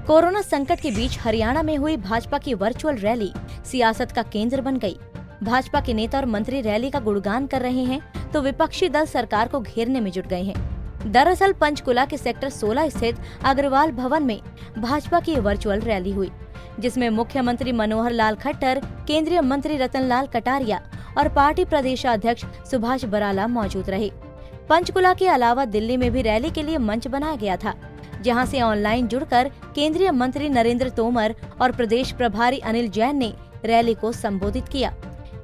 Corona संकट के बीच हरियाणा में हुई भाजपा की वर्चुअल रैली सियासत का केंद्र बन गई। भाजपा के नेता और मंत्री रैली का गुणगान कर रहे हैं तो विपक्षी दल सरकार को घेरने में जुट गए हैं। दरअसल पंचकुला के सेक्टर 16 स्थित अग्रवाल भवन में भाजपा की वर्चुअल रैली हुई, जिसमें मुख्यमंत्री मनोहर लाल खट्टर, केंद्रीय मंत्री रतन लाल कटारिया और पार्टी प्रदेशाध्यक्ष सुभाष बराला मौजूद रहे। पंचकुला के अलावा दिल्ली में भी रैली के लिए मंच बनाया गया था, जहां से ऑनलाइन जुड़कर केंद्रीय मंत्री नरेंद्र तोमर और प्रदेश प्रभारी अनिल जैन ने रैली को संबोधित किया।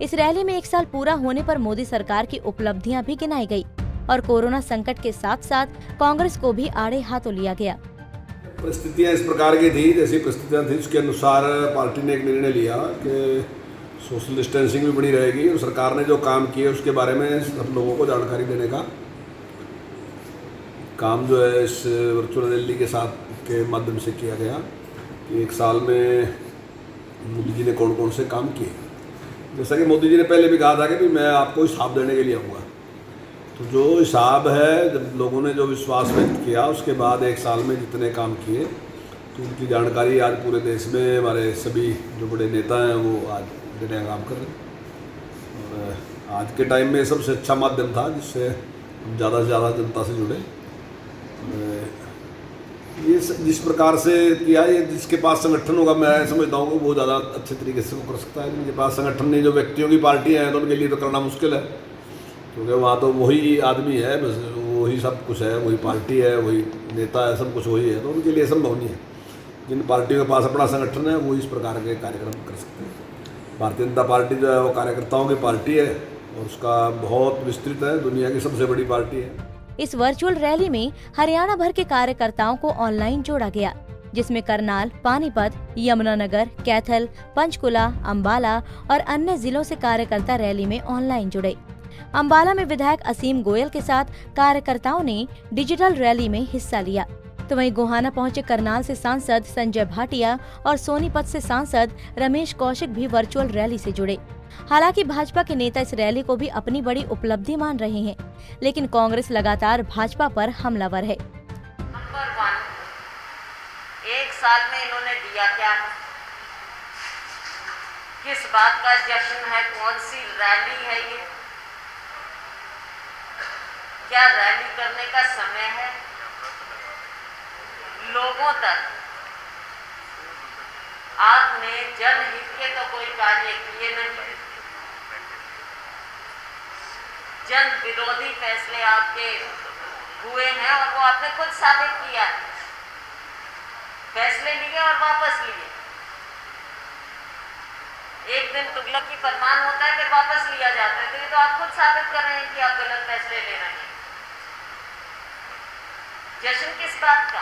इस रैली में 1 साल पूरा होने पर मोदी सरकार की उपलब्धियां भी गिनाई गई और कोरोना संकट के साथ साथ कांग्रेस को भी आड़े हाथों लिया गया। परिस्थितियां इस प्रकार की थी, जैसी परिस्थितियां थी उसके अनुसार पार्टी ने एक निर्णय लिया कि सोशल डिस्टेंसिंग भी बनी रहेगी और सरकार ने जो काम किए उसके बारे में सब लोगों को जानकारी देने का काम जो है इस वर्चुअल रैली के साथ के माध्यम से किया गया कि 1 साल में मोदी जी ने कौन कौन से काम किए। जैसा कि मोदी जी ने पहले भी कहा था कि मैं आपको हिसाब देने के लिए आऊँगा, तो जो हिसाब है, जब लोगों ने जो विश्वास व्यक्त किया उसके बाद 1 साल में जितने काम किए तो उनकी जानकारी आज पूरे देश में हमारे सभी जो बड़े नेता हैं वो आज देने का काम कर रहे हैं। और आज के टाइम में सबसे अच्छा माध्यम था जिससे हम ज़्यादा से ज़्यादा जनता से जुड़े। ये जिस प्रकार से किया, ये जिसके पास संगठन होगा मैं समझता हूँ वो ज़्यादा अच्छे तरीके से वो कर सकता है। जिनके पास संगठन नहीं, जो व्यक्तियों की पार्टियाँ हैं, तो उनके लिए तो करना मुश्किल है, क्योंकि वहाँ तो वही आदमी है, बस वही सब कुछ है, वही पार्टी है, वही नेता है, सब कुछ वही है, तो उनके लिए संभव नहीं है। जिन पार्टियों के पास अपना संगठन है वो इस प्रकार के कार्यक्रम कर सकते हैं। भारतीय जनता पार्टी जो है वो कार्यकर्ताओं की पार्टी है और उसका बहुत विस्तृत है, दुनिया की सबसे बड़ी पार्टी है। इस वर्चुअल रैली में हरियाणा भर के कार्यकर्ताओं को ऑनलाइन जोड़ा गया, जिसमें करनाल, पानीपत, यमुनानगर, कैथल, पंचकुला, अंबाला और अन्य जिलों से कार्यकर्ता रैली में ऑनलाइन जुड़े। अंबाला में विधायक असीम गोयल के साथ कार्यकर्ताओं ने डिजिटल रैली में हिस्सा लिया, तो वहीं गोहाना पहुंचे करनाल से सांसद संजय भाटिया और सोनीपत से सांसद रमेश कौशिक भी वर्चुअल रैली से जुड़े। हालांकि भाजपा के नेता इस रैली को भी अपनी बड़ी उपलब्धि मान रहे हैं, लेकिन कांग्रेस लगातार भाजपा पर हमलावर है। नंबर 1, 1 साल में इन्होंने दिया क्या? किस बात का जश्न है? कौन सी रैली है ये? क्या रैली करने का समय है? लोगों तक आपने जनहित के तो कोई कार्य किए नहीं, जन विरोधी फैसले आपके हुए हैं और वो आपने खुद साबित किया है। फैसले लिए और वापस लिए। एक दिन तुगलक की फरमान होता है, फिर वापस लिया जाता है, तो ये तो आप खुद साबित कर रहे हैं कि आप गलत फैसले ले रहे हैं। जश्न किस बात का?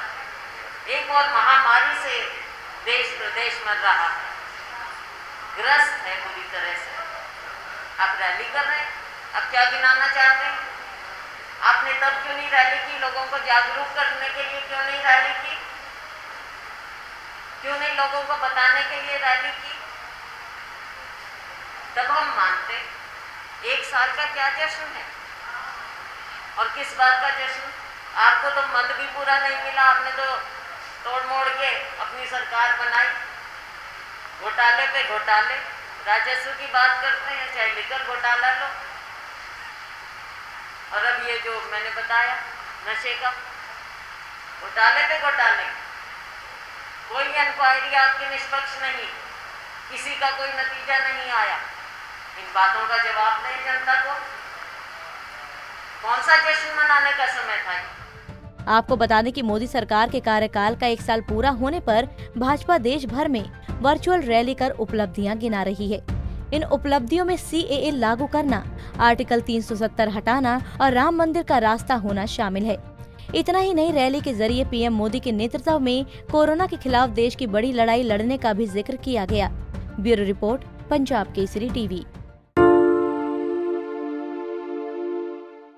एक और महामारी से देश प्रदेश मर रहा है, ग्रस्त है पूरी तरह से। आप रैली कर रहे हैं, अब क्या गिनाना चाहते हैं? आपने तब क्यों नहीं रैली की? लोगों को जागरूक करने के लिए क्यों नहीं रैली की? क्यों नहीं लोगों को बताने के लिए रैली की? तब हम मानते 1 साल का क्या जश्न है और किस बात का जश्न? आपको तो मत भी पूरा नहीं मिला, आपने तो तोड़ मोड़ के अपनी सरकार बनाई। घोटाले पे घोटाले, राजस्व की बात करते हैं, चाहे लिकर घोटाला लो, और अब ये जो मैंने बताया नशे का घोटाले पे घोटाले। कोई इंक्वायरी आपकी निष्पक्ष नहीं, किसी का कोई नतीजा नहीं आया। इन बातों का जवाब दें जनता को। कौन सा जश्न मनाने का समय था? आपको बता दें कि मोदी सरकार के कार्यकाल का 1 साल पूरा होने पर भाजपा देश भर में वर्चुअल रैली कर उपलब्धियां गिना रही है। इन उपलब्धियों में CAA लागू करना, आर्टिकल 370 हटाना और राम मंदिर का रास्ता होना शामिल है। इतना ही नहीं, रैली के जरिए PM मोदी के नेतृत्व में कोरोना के खिलाफ देश की बड़ी लड़ाई लड़ने का भी जिक्र किया गया। Bureau report, Punjab Kesari TV.